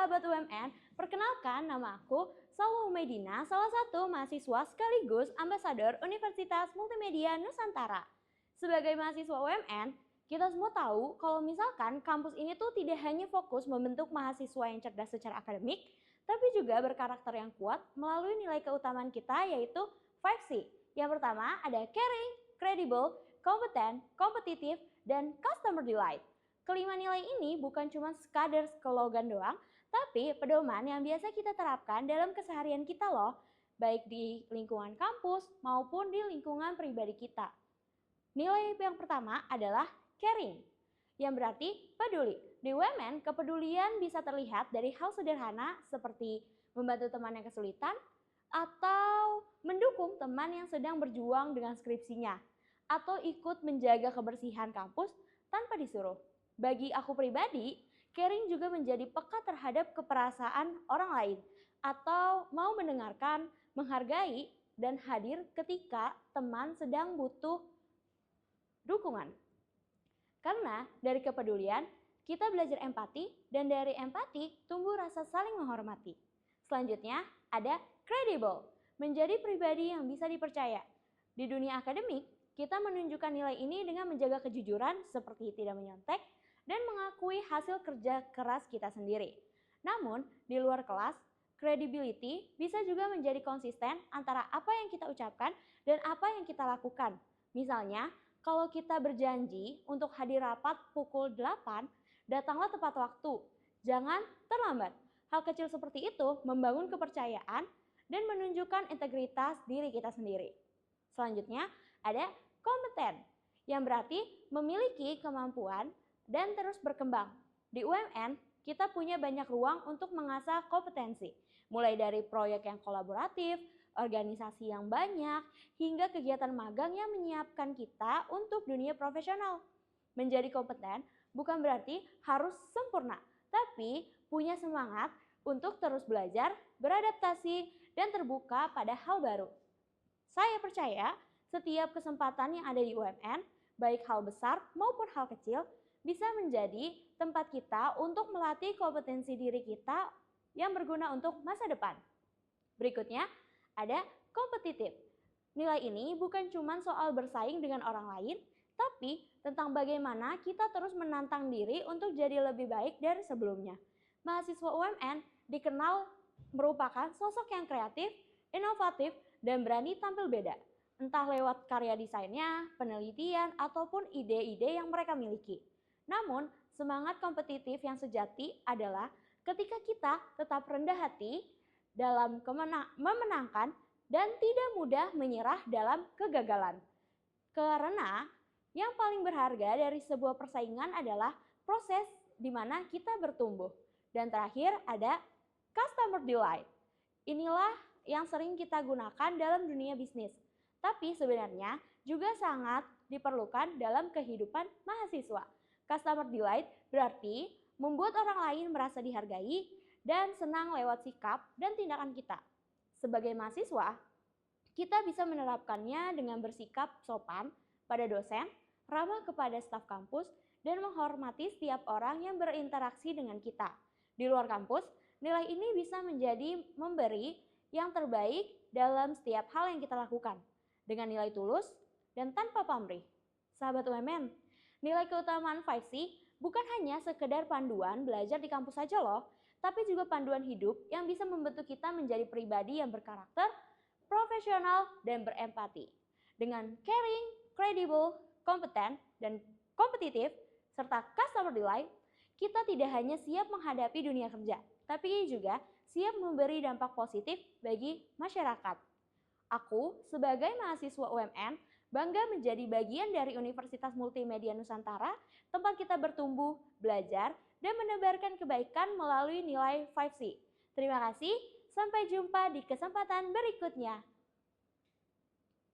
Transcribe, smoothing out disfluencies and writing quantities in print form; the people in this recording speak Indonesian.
sahabat UMN, perkenalkan nama aku Salwa Humaidina, salah satu mahasiswa sekaligus ambasador Universitas Multimedia Nusantara. Sebagai mahasiswa UMN, kita semua tahu kalau misalkan kampus ini tuh tidak hanya fokus membentuk mahasiswa yang cerdas secara akademik, tapi juga berkarakter yang kuat melalui nilai keutamaan kita yaitu 5C. Yang pertama ada caring, credible, kompeten, kompetitif, dan customer delight. Kelima nilai ini bukan cuma sekadar slogan doang, tapi pedoman yang biasa kita terapkan dalam keseharian kita loh, baik di lingkungan kampus maupun di lingkungan pribadi kita. Nilai yang pertama adalah caring, yang berarti peduli. Di UMN, kepedulian bisa terlihat dari hal sederhana seperti membantu teman yang kesulitan atau mendukung teman yang sedang berjuang dengan skripsinya, atau ikut menjaga kebersihan kampus tanpa disuruh. Bagi aku pribadi, caring juga menjadi peka terhadap keperasaan orang lain atau mau mendengarkan, menghargai, dan hadir ketika teman sedang butuh dukungan. Karena dari kepedulian, kita belajar empati dan dari empati tumbuh rasa saling menghormati. Selanjutnya ada credible, menjadi pribadi yang bisa dipercaya. Di dunia akademik, kita menunjukkan nilai ini dengan menjaga kejujuran seperti tidak menyontek, dan mengakui hasil kerja keras kita sendiri. Namun, di luar kelas, credibility bisa juga menjadi konsisten antara apa yang kita ucapkan dan apa yang kita lakukan. Misalnya, kalau kita berjanji untuk hadir rapat pukul 8, datanglah tepat waktu. Jangan terlambat. Hal kecil seperti itu membangun kepercayaan dan menunjukkan integritas diri kita sendiri. Selanjutnya, ada kompeten, yang berarti memiliki kemampuan dan terus berkembang. Di UMN, kita punya banyak ruang untuk mengasah kompetensi, mulai dari proyek yang kolaboratif, organisasi yang banyak, hingga kegiatan magang yang menyiapkan kita untuk dunia profesional. Menjadi kompeten bukan berarti harus sempurna, tapi punya semangat untuk terus belajar, beradaptasi, dan terbuka pada hal baru. Saya percaya setiap kesempatan yang ada di UMN, baik hal besar maupun hal kecil, bisa menjadi tempat kita untuk melatih kompetensi diri kita yang berguna untuk masa depan. Berikutnya, ada kompetitif. Nilai ini bukan cuma soal bersaing dengan orang lain, tapi tentang bagaimana kita terus menantang diri untuk jadi lebih baik dari sebelumnya. Mahasiswa UMN dikenal merupakan sosok yang kreatif, inovatif, dan berani tampil beda. Entah lewat karya desainnya, penelitian, ataupun ide-ide yang mereka miliki. Namun, semangat kompetitif yang sejati adalah ketika kita tetap rendah hati dalam memenangkan dan tidak mudah menyerah dalam kegagalan. Karena yang paling berharga dari sebuah persaingan adalah proses di mana kita bertumbuh. Dan terakhir ada customer delight. Inilah yang sering kita gunakan dalam dunia bisnis. Tapi sebenarnya juga sangat diperlukan dalam kehidupan mahasiswa. Customer delight berarti membuat orang lain merasa dihargai dan senang lewat sikap dan tindakan kita. Sebagai mahasiswa, kita bisa menerapkannya dengan bersikap sopan pada dosen, ramah kepada staf kampus, dan menghormati setiap orang yang berinteraksi dengan kita. Di luar kampus, nilai ini bisa menjadi memberi yang terbaik dalam setiap hal yang kita lakukan, dengan nilai tulus dan tanpa pamrih. Sahabat UMN, nilai keutamaan 5C bukan hanya sekedar panduan belajar di kampus saja loh, tapi juga panduan hidup yang bisa membentuk kita menjadi pribadi yang berkarakter, profesional, dan berempati. Dengan caring, credible, kompeten, dan kompetitif, serta customer delight, kita tidak hanya siap menghadapi dunia kerja, tapi juga siap memberi dampak positif bagi masyarakat. Aku, sebagai mahasiswa UMN, bangga menjadi bagian dari Universitas Multimedia Nusantara, tempat kita bertumbuh, belajar, dan menebarkan kebaikan melalui nilai 5C. Terima kasih, sampai jumpa di kesempatan berikutnya.